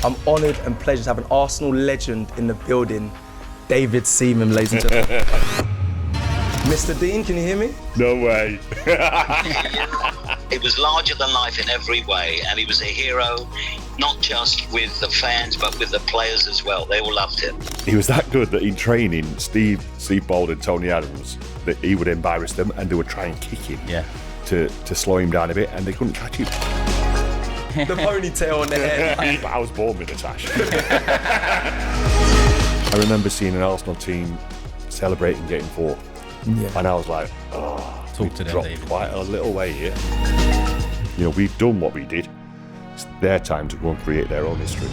I'm honoured and pleasured to have an Arsenal legend in the building, David Seaman, ladies and gentlemen. Mr. Dean, can you hear me? No way. It was larger than life in every way, and he was a hero, not just with the fans, but with the players as well. They all loved him. He was that good that in training, Steve Bold and Tony Adams, that he would embarrass them and they would try and kick him to slow him down a bit, and they couldn't catch him. The ponytail on the head. But I was born with a tash. I remember seeing an Arsenal team celebrating getting fourth. Yeah. And I was like, talk to them, dropped David. quite a little way here. You know, we've done what we did. It's their time to go and create their own history.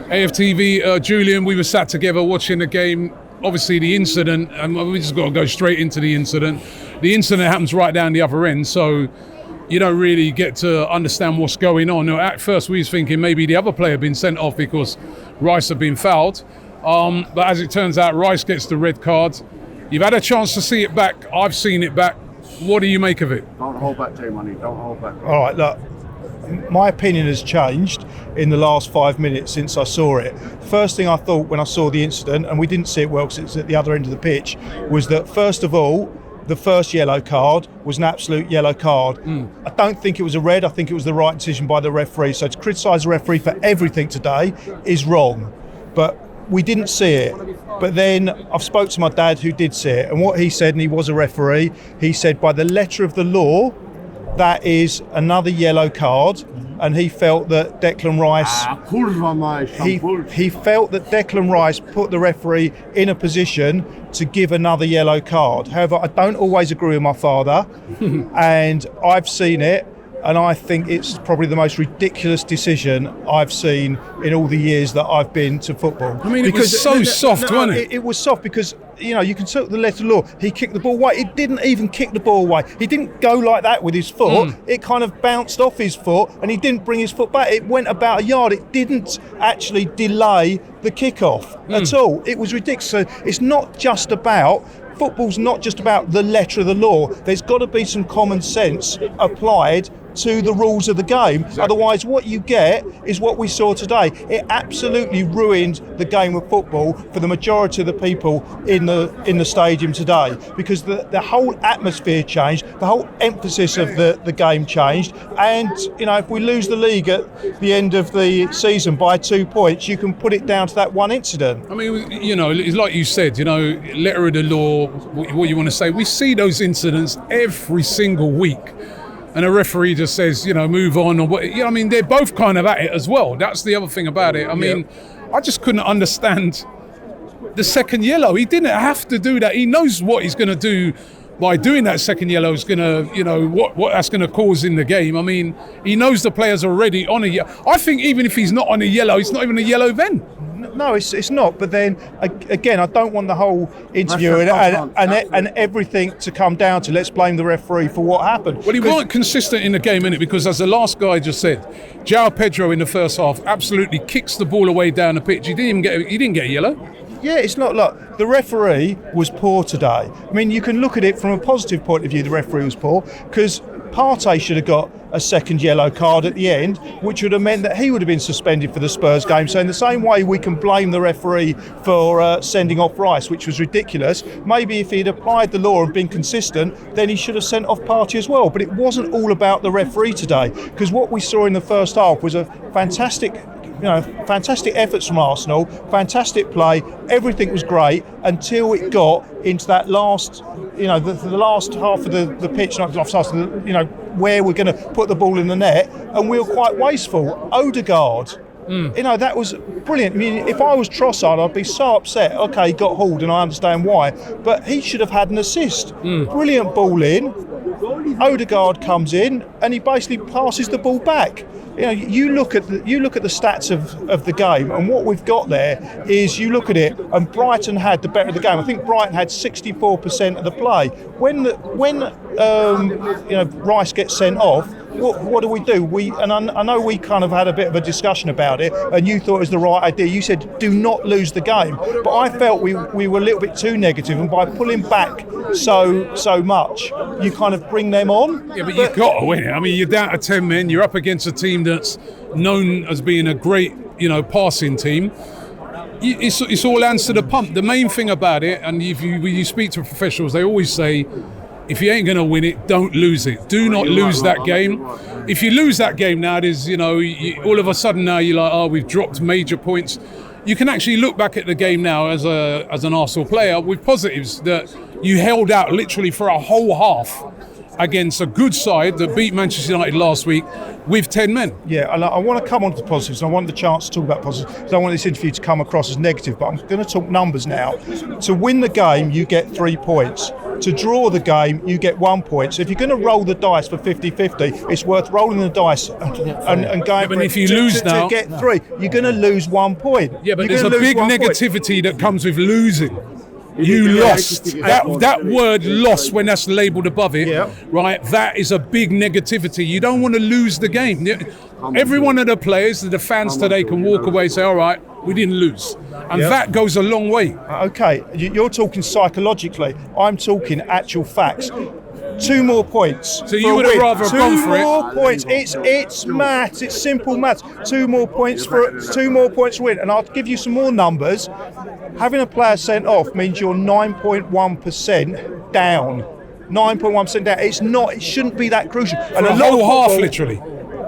AFTV, Julian, we were sat together watching the game. Obviously the incident, and we just got to go straight into the incident. The incident happens right down the other end, so you don't really get to understand what's going on. At first we was thinking maybe the other player had been sent off because Rice had been fouled. But as it turns out, Rice gets the red card. You've had a chance to see it back. I've seen it back. What do you make of it? Don't hold back too much. Don't hold back. All right, look, my opinion has changed in the last 5 minutes since I saw it. First thing I thought when I saw the incident, and we didn't see it well because it's at the other end of the pitch, was that first of all, the first yellow card was an absolute yellow card. I don't think it was a red. I think it was the right decision by the referee. So to criticise the referee for everything today is wrong. But we didn't see it. But then I've spoke to my dad who did see it, and what he said, and he was a referee, he said by the letter of the law, that is another yellow card, and he felt that Declan Rice he felt that Declan Rice put the referee in a position to give another yellow card. However, I don't always agree with my father, and I've seen it, and I think it's probably the most ridiculous decision I've seen in all the years that I've been to football. I mean, it was so soft, wasn't it? It was soft because, you know, you can see the letter of the law. He kicked the ball away. He didn't even kick the ball away. He didn't go like that with his foot. It kind of bounced off his foot, and he didn't bring his foot back. It went about a yard. It didn't actually delay the kickoff at all. It was ridiculous. So it's not just about... Football's not just about the letter of the law. There's got to be some common sense applied to the rules of the game. Exactly. Otherwise, what you get is what we saw today. It absolutely ruined the game of football for the majority of the people in the stadium today, because the whole atmosphere changed, the whole emphasis of the game changed, and you know, if we lose the league at the end of the season by 2 points, you can put it down to that one incident. I mean, you know, it's like you said, you know, letter of the law, what you want to say. We see those incidents every single week. And a referee just says, you know, move on. Or what, you know, I mean, they're both kind of at it as well. That's the other thing about it. I mean, I just couldn't understand the second yellow. He didn't have to do that. He knows what he's going to do by doing that second yellow is going to, you know, what that's going to cause in the game. I mean, he knows the player's already on a yellow. I think even if he's not on a yellow, it's not even a yellow then. No, it's not. But then again, I don't want the whole interview and everything to come down to let's blame the referee for what happened. Well, he weren't consistent in the game, innit? Because as the last guy just said, João Pedro in the first half absolutely kicks the ball away down the pitch. He didn't get a yellow. Yeah, it's not like the referee was poor today. I mean, you can look at it from a positive point of view. The referee was poor because Partey should have got a second yellow card at the end, which would have meant that he would have been suspended for the Spurs game. So in the same way we can blame the referee for sending off Rice, which was ridiculous, maybe if he'd applied the law and been consistent, then he should have sent off Partey as well. But it wasn't all about the referee today, because what we saw in the first half was a fantastic efforts from Arsenal, fantastic play, everything was great until it got into that last, you know, the last half of the pitch, you know, where we're going to put the ball in the net, and we were quite wasteful. Odegaard, you know, that was brilliant. I mean, if I was Trossard, I'd be so upset. Okay, he got hauled, and I understand why, but he should have had an assist. Brilliant ball in. Odegaard comes in, and he basically passes the ball back. You know, you look at the stats of the game, and what we've got there is you look at it, and Brighton had the better of the game. I think Brighton had 64% of the play. When Rice gets sent off, what do we do? I know we kind of had a bit of a discussion about it, and you thought it was the right idea. You said do not lose the game, but I felt we were a little bit too negative, and by pulling back so much, you kind of bring them on. Yeah, but you've got to win it. I mean, you're down to 10 men. You're up against a team that's known as being a great, passing team. It's all hands to the pump. The main thing about it, and when you speak to professionals, they always say, if you ain't going to win it, don't lose it. Do not lose that game. If you lose that game now, there's, all of a sudden now you're like, oh, we've dropped major points. You can actually look back at the game now as an Arsenal player with positives that you held out literally for a whole half against a good side that beat Manchester United last week with 10 men. Yeah, and I want to come on to the positives. I want the chance to talk about positives. I don't want this interview to come across as negative, but I'm going to talk numbers now. To win the game, you get 3 points. To draw the game, you get 1 point. So if you're going to roll the dice for 50-50, it's worth rolling the dice and going but if you lose now, to get 3, you're going to lose 1 point. Yeah, but there's a big negativity that comes with losing. You lost. That word loss, when that's labelled above it, right, that is a big negativity. You don't want to lose the game. Every one of the players, the fans today can walk away and say, all right, we didn't lose. And that goes a long way. Okay, you're talking psychologically. I'm talking actual facts. 2 more points. So you would have rather gone for it? 2 more points. It's maths. It's simple maths. 2 more points for win. And I'll give you some more numbers. Having a player sent off means you're 9.1% down. 9.1% down. It shouldn't be that crucial. And a whole half, literally.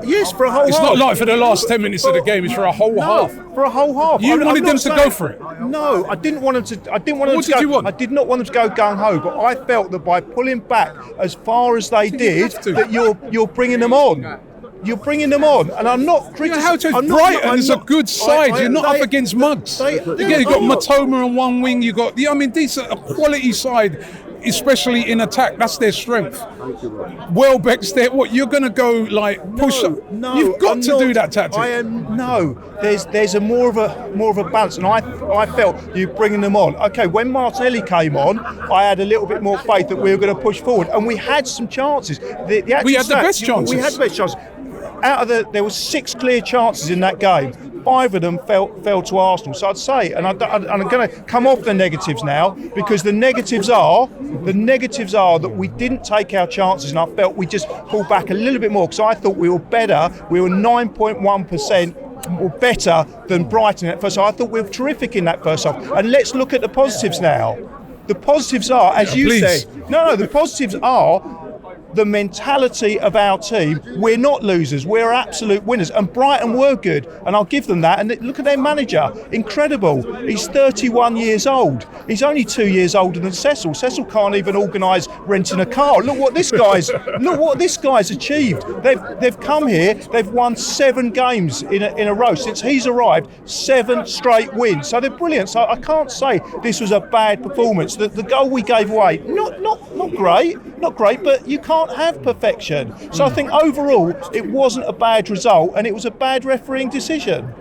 Yes, for a whole half. It's not like for the last 10 minutes of the game. It's for a whole half. For a whole half. You wanted them to go for it. No, I didn't want them to. I didn't want them What to did go. you want? I did not want them to go gung ho. But I felt that by pulling back as far as they did, that you're bringing them on. You're bringing them on, and I'm not criticising. Brighton is a good side. You're not up against mugs. You've got Matoma on one wing. You got. I mean, these are a quality side, especially in attack. That's their strength. Welbeck's there. What, you're going to go push up? No, you've got to do that tactic. There's a more of a balance, and I felt you bringing them on. Okay, when Martinelli came on, I had a little bit more faith that we were going to push forward, and we had some chances. We had the best chances. We had the best chances. There were 6 clear chances in that game. 5 of them fell to Arsenal. So I'd say, and I'm going to come off the negatives now, because the negatives are that we didn't take our chances, and I felt we just pulled back a little bit more, because I thought we were better. We were 9.1% or better than Brighton at first half. I thought we were terrific in that first half. And let's look at the positives now. The positives are, as you said, the positives are the mentality of our team. We're not losers, we're absolute winners, and Brighton were good, and I'll give them that. And look at their manager, incredible. He's 31 years old. He's only 2 years older than Cecil. Cecil can't even organise renting a car. Look what this guy's achieved. They've come here, they've won 7 games in a row since he's arrived. 7 straight wins, so they're brilliant. So I can't say this was a bad performance. The goal we gave away, not great, but you can't have perfection. So I think overall it wasn't a bad result, and it was a bad refereeing decision.